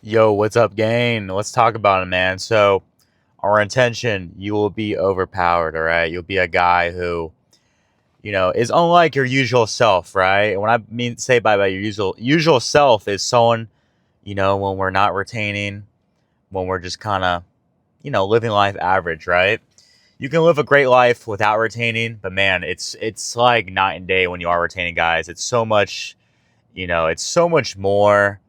Yo, what's up, gang? Let's talk about it, man. So, our intention, you will be overpowered, all right? You'll be a guy who, is unlike your usual self, right? And when I mean say by your usual self is someone, when we're not retaining, when we're just kind of, living life average, right? You can live a great life without retaining, but man, it's like night and day when you are retaining, guys. It's so much, it's so much more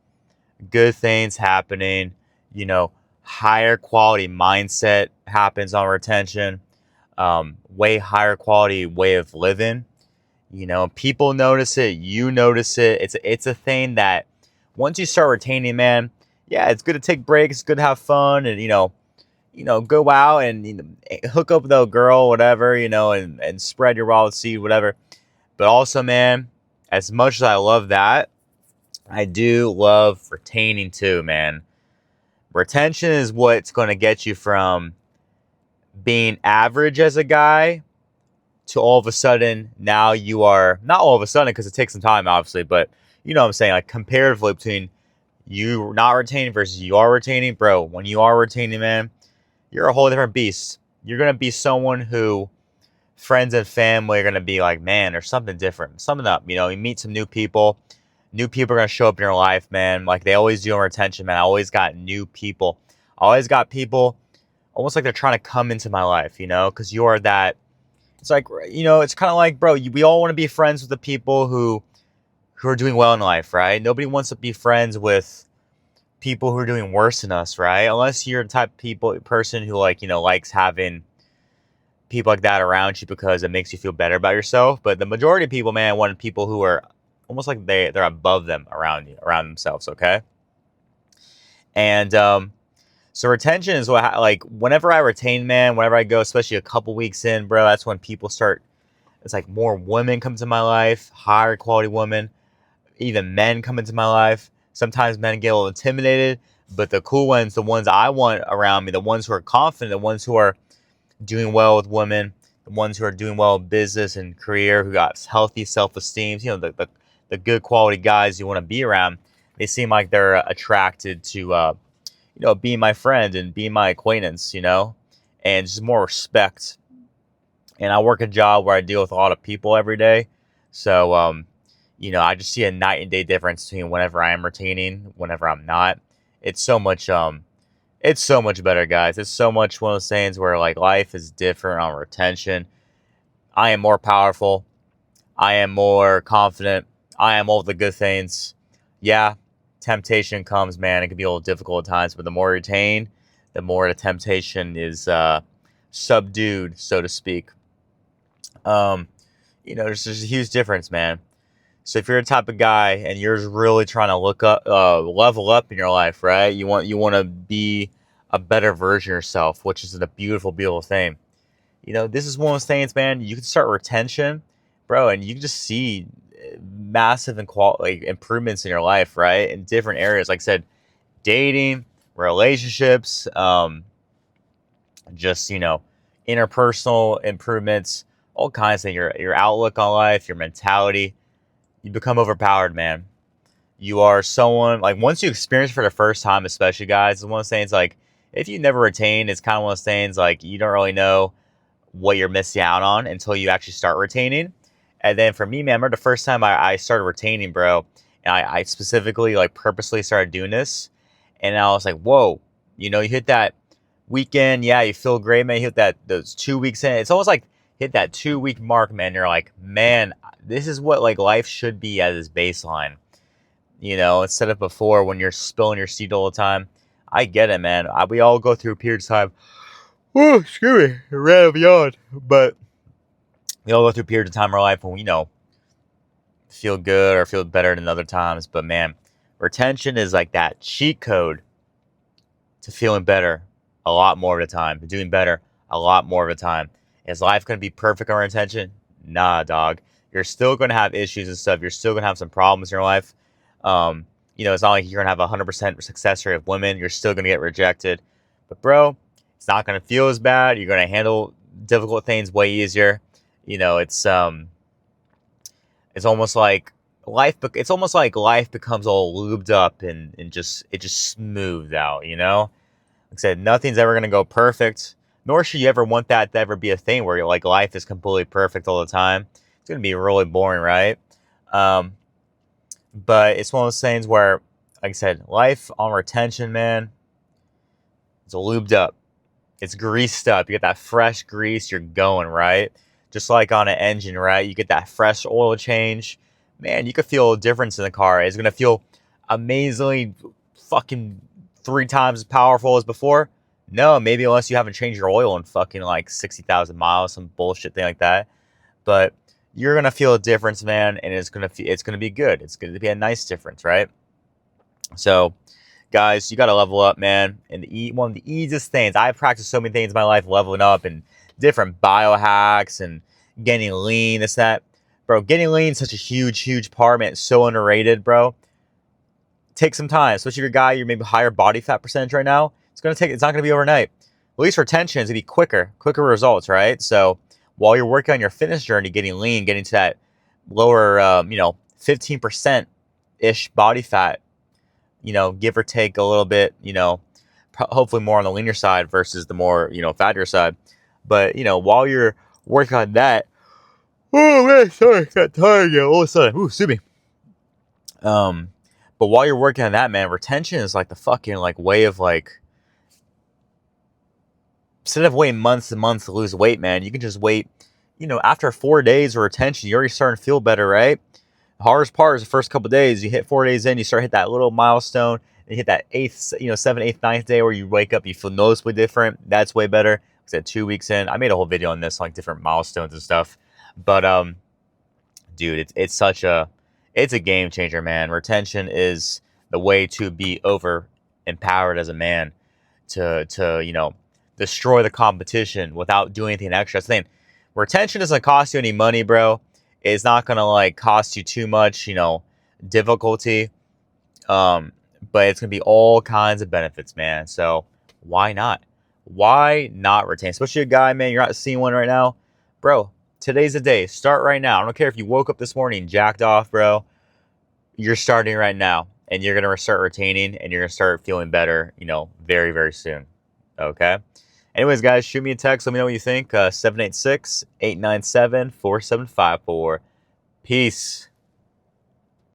good things happening, you know, higher quality mindset happens on retention, way higher quality way of living. People notice it, you notice it. It's a thing that once you start retaining, man, yeah, it's good to take breaks, it's good to have fun, and go out and hook up with a girl, whatever, and spread your wild seed, whatever. But also, man, as much as I love that, I do love retaining too, man. Retention is what's going to get you from being average as a guy to all of a sudden now you are not all of a sudden because it takes some time, obviously, but you know what I'm saying, like comparatively between you not retaining versus you are retaining, bro. When you are retaining, man, you're a whole different beast. You're going to be someone who friends and family are going to be like, man, there's something different, something up. You meet some new people. New people are going to show up in your life, man. Like they always do in retention, man. I always got new people. I always got people almost like they're trying to come into my life, because you are that. It's like, it's kind of like, bro, we all want to be friends with the people who are doing well in life, right? Nobody wants to be friends with people who are doing worse than us, right? Unless you're the type of person who likes having people like that around you because it makes you feel better about yourself. But the majority of people, man, want people who are almost like they're above them around you, around themselves. Okay, and so retention is what like whenever I retain, man, whenever I go, especially a couple weeks in, bro, that's when people start. It's like more women come to my life, higher quality women, even men come into my life. Sometimes men get a little intimidated, but the cool ones, the ones I want around me, the ones who are confident, the ones who are doing well with women, the ones who are doing well in business and career, who got healthy self-esteem, the good quality guys you want to be around, they seem like they're attracted to, being my friend and being my acquaintance, and just more respect. And I work a job where I deal with a lot of people every day. So, I just see a night and day difference between whenever I am retaining, whenever I'm not. It's so much, it's so much better, guys. It's so much one of those things where like life is different on retention. I am more powerful. I am more confident. I am all the good things. Yeah, temptation comes, man. It can be a little difficult at times, but the more you retain, the more the temptation is subdued, so to speak. Um, there's just a huge difference, man. So if you're a type of guy and you're really trying to look up, level up in your life, right? You want to be a better version of yourself, which is a beautiful, beautiful thing. This is one of those things, man. You can start retention, bro, and you can just see massive and like improvements in your life, right? In different areas, like I said, dating, relationships, just interpersonal improvements, all kinds of things. Your outlook on life, your mentality. You become overpowered, man. You are someone like once you experience it for the first time, especially guys, it's one of those things like if you never retain, it's kind of one of those things like you don't really know what you're missing out on until you actually start retaining. And then for me, man, I remember the first time I started retaining, bro, and I specifically like purposely started doing this, and I was like, whoa, you hit that weekend, yeah, you feel great, man. You hit that those 2 weeks in, it's almost like hit that 2 week mark, man. You're like, man, this is what like life should be as its baseline, instead of before when you're spilling your seed all the time. I get it, man. We all go through periods of time. Oh, excuse me, ran beyond. But we all go through periods of time in our life when we feel good or feel better than other times. But man, retention is like that cheat code to feeling better a lot more of the time, to doing better a lot more of the time. Is life going to be perfect on retention? Nah, dog. You're still going to have issues and stuff. You're still going to have some problems in your life. It's not like you're going to have a 100% success rate of women. You're still going to get rejected. But, bro, it's not going to feel as bad. You're going to handle difficult things way easier. It's almost like it's almost like life becomes all lubed up and just it just smoothed out, you know? Like I said, nothing's ever gonna go perfect, nor should you ever want that to ever be a thing where you're like life is completely perfect all the time. It's gonna be really boring, right? Um, but it's one of those things where, like I said, life on retention, man, it's lubed up. It's greased up. You get that fresh grease, you're going, right? Just like on an engine, right? You get that fresh oil change. Man, you could feel a difference in the car. It's going to feel amazingly fucking 3 times as powerful as before. No, maybe unless you haven't changed your oil in fucking like 60,000 miles, some bullshit thing like that. But you're going to feel a difference, man, and it's going to be good. It's going to be a nice difference, right? So, guys, you got to level up, man. And one of the easiest things, I've practiced so many things in my life, leveling up and different biohacks and getting lean, this, that. Bro, getting lean is such a huge part, man. It's so underrated, bro. Take some time, especially if you're a guy, you're maybe higher body fat percentage right now. It's not gonna be overnight. At least retention is gonna be quicker results, right? So while you're working on your fitness journey, getting lean, getting to that lower, 15% ish body fat, give or take a little bit, hopefully more on the leaner side versus the more, fattier side. But, while you're working on that, oh man, sorry, got tired again all of a sudden. Ooh, sue me. But while you're working on that, man, retention is like the fucking like way of like, instead of waiting months and months to lose weight, man, you can just wait, after 4 days of retention, you're already starting to feel better, right? The hardest part is the first couple of days. You hit 4 days in, you start to hit that little milestone, and you hit that eighth, 7th, 8th, 9th day where you wake up, you feel noticeably different. That's way better. I said 2 weeks in. I made a whole video on this, like different milestones and stuff. But dude, it's a game changer, man. Retention is the way to be over empowered as a man to destroy the competition without doing anything extra. That's the thing. Retention doesn't cost you any money, bro. It's not gonna like cost you too much, difficulty. Um, but it's gonna be all kinds of benefits, man. So why not? Why not retain? Especially a guy, man. You're not seeing one right now, bro. Today's the day. Start right now. I don't care if you woke up this morning jacked off, bro. You're starting right now, and you're gonna start retaining, and you're gonna start feeling better, very, very soon. Okay. Anyways, guys, shoot me a text. Let me know what you think. 786-897-4754. Peace.